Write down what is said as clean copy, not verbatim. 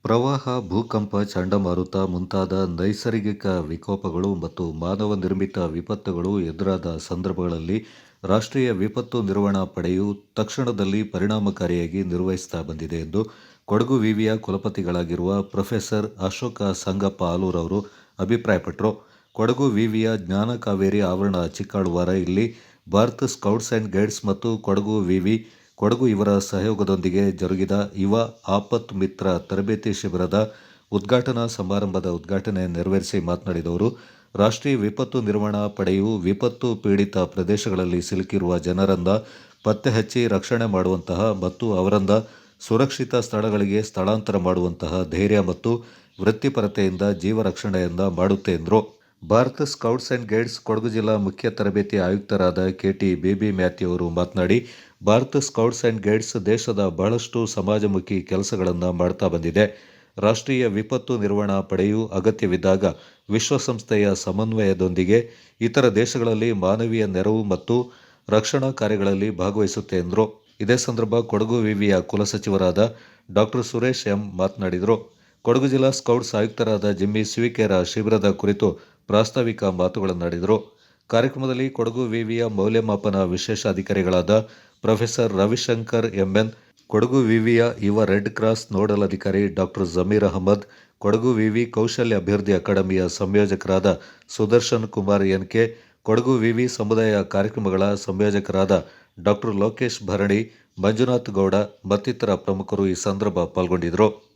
ಪ್ರವಾಹ, ಭೂಕಂಪ, ಚಂಡಮಾರುತ ಮುಂತಾದ ನೈಸರ್ಗಿಕ ವಿಕೋಪಗಳು ಮತ್ತು ಮಾನವ ನಿರ್ಮಿತ ವಿಪತ್ತುಗಳು ಎದುರಾದ ಸಂದರ್ಭಗಳಲ್ಲಿ ರಾಷ್ಟ್ರೀಯ ವಿಪತ್ತು ನಿರ್ವಹಣಾ ಪಡೆಯು ತಕ್ಷಣದಲ್ಲಿ ಪರಿಣಾಮಕಾರಿಯಾಗಿ ನಿರ್ವಹಿಸ್ತಾ ಬಂದಿದೆ ಎಂದು ಕೊಡಗು ವಿವಿಯ ಕುಲಪತಿಗಳಾಗಿರುವ ಪ್ರೊಫೆಸರ್ ಅಶೋಕ ಸಂಗಪ್ಪ ಆಲೂರವರು ಅಭಿಪ್ರಾಯಪಟ್ಟರು. ಕೊಡಗು ವಿವಿಯ ಜ್ಞಾನ ಕಾವೇರಿ ಆವರಣ ಚಿಕ್ಕಾಳುವಾರ ಇಲ್ಲಿ ಭಾರತ್ ಸ್ಕೌಟ್ಸ್ ಆ್ಯಂಡ್ ಗೈಡ್ಸ್ ಮತ್ತು ಕೊಡಗು ವಿವಿ ಕೊಡಗು ಇವರ ಸಹಯೋಗದೊಂದಿಗೆ ಜರುಗಿದ ಯುವ ಆಪತ್ ಮಿತ್ರ ತರಬೇತಿ ಶಿಬಿರದ ಉದ್ಘಾಟನಾ ಸಮಾರಂಭದ ಉದ್ಘಾಟನೆ ನೆರವೇರಿಸಿ ಮಾತನಾಡಿದ ಅವರು, ರಾಷ್ಟ್ರೀಯ ವಿಪತ್ತು ನಿರ್ವಹಣಾ ಪಡೆಯು ವಿಪತ್ತು ಪೀಡಿತ ಪ್ರದೇಶಗಳಲ್ಲಿ ಸಿಲುಕಿರುವ ಜನರನ್ನ ಪತ್ತೆ ಹಚ್ಚಿ ರಕ್ಷಣೆ ಮಾಡುವಂತಹ ಮತ್ತು ಅವರನ್ನ ಸುರಕ್ಷಿತ ಸ್ಥಳಗಳಿಗೆ ಸ್ಥಳಾಂತರ ಮಾಡುವಂತಹ ಧೈರ್ಯ ಮತ್ತು ವೃತ್ತಿಪರತೆಯಿಂದ ಜೀವ ರಕ್ಷಣೆಯನ್ನ ಮಾಡುತ್ತೆ ಎಂದರು. Bharat scouts and guides Kodagu ಜಿಲ್ಲಾ ಮುಖ್ಯ ತರಬೇತಿ ಆಯುಕ್ತರಾದ ಕೆಟಿ ಬೇಬಿ ಮ್ಯಾಥ್ಯೂ ಅವರು ಮಾತನಾಡಿ, ಭಾರತ್ ಸ್ಕೌಟ್ಸ್ ಆ್ಯಂಡ್ ಗೈಡ್ಸ್ ದೇಶದ ಬಹಳಷ್ಟು ಸಮಾಜಮುಖಿ ಕೆಲಸಗಳನ್ನು ಮಾಡ್ತಾ ಬಂದಿದೆ. ರಾಷ್ಟ್ರೀಯ ವಿಪತ್ತು ನಿರ್ವಹಣಾ ಪಡೆಯು ಅಗತ್ಯವಿದ್ದಾಗ ವಿಶ್ವಸಂಸ್ಥೆಯ ಸಮನ್ವಯದೊಂದಿಗೆ ಇತರ ದೇಶಗಳಲ್ಲಿ ಮಾನವೀಯ ನೆರವು ಮತ್ತು ರಕ್ಷಣಾ ಕಾರ್ಯಗಳಲ್ಲಿ ಭಾಗವಹಿಸುತ್ತೆ ಎಂದರು. ಇದೇ ಸಂದರ್ಭ ಕೊಡಗು ವಿವಿಯ ಕುಲಸಚಿವರಾದ ಡಾಕ್ಟರ್ ಸುರೇಶ್ ಎಂ ಮಾತನಾಡಿದರು. ಕೊಡಗು ಜಿಲ್ಲಾ ಸ್ಕೌಟ್ಸ್ ಆಯುಕ್ತರಾದ ಜಿಮ್ಮಿ ಸ್ವಿಕೇರ ಶಿಬಿರದ ಕುರಿತು ಪ್ರಾಸ್ತಾವಿಕ ಮಾತುಗಳನ್ನಾಡಿದರು. ಕಾರ್ಯಕ್ರಮದಲ್ಲಿ ಕೊಡಗು ವಿವಿಯ ಮೌಲ್ಯಮಾಪನ ವಿಶೇಷಾಧಿಕಾರಿಗಳಾದ ಪ್ರೊಫೆಸರ್ ರವಿಶಂಕರ್ ಎಂಎನ್, ಕೊಡಗು ವಿವಿಯ ಯುವ ರೆಡ್ ಕ್ರಾಸ್ ನೋಡಲ್ ಅಧಿಕಾರಿ ಡಾಕ್ಟರ್ ಜಮೀರ್ ಅಹಮದ್, ಕೊಡಗು ವಿವಿ ಕೌಶಲ್ಯ ಅಭಿವೃದ್ಧಿ ಅಕಾಡೆಮಿಯ ಸಂಯೋಜಕರಾದ ಸುದರ್ಶನ್ ಕುಮಾರ್ ಎನ್ಕೆ, ಕೊಡಗು ವಿವಿ ಸಮುದಾಯ ಕಾರ್ಯಕ್ರಮಗಳ ಸಂಯೋಜಕರಾದ ಡಾಕ್ಟರ್ ಲೋಕೇಶ್ ಭರಣಿ, ಮಂಜುನಾಥ್ ಗೌಡ ಮತ್ತಿತರ ಪ್ರಮುಖರು ಈ ಸಂದರ್ಭ ಪಾಲ್ಗೊಂಡಿದ್ದರು.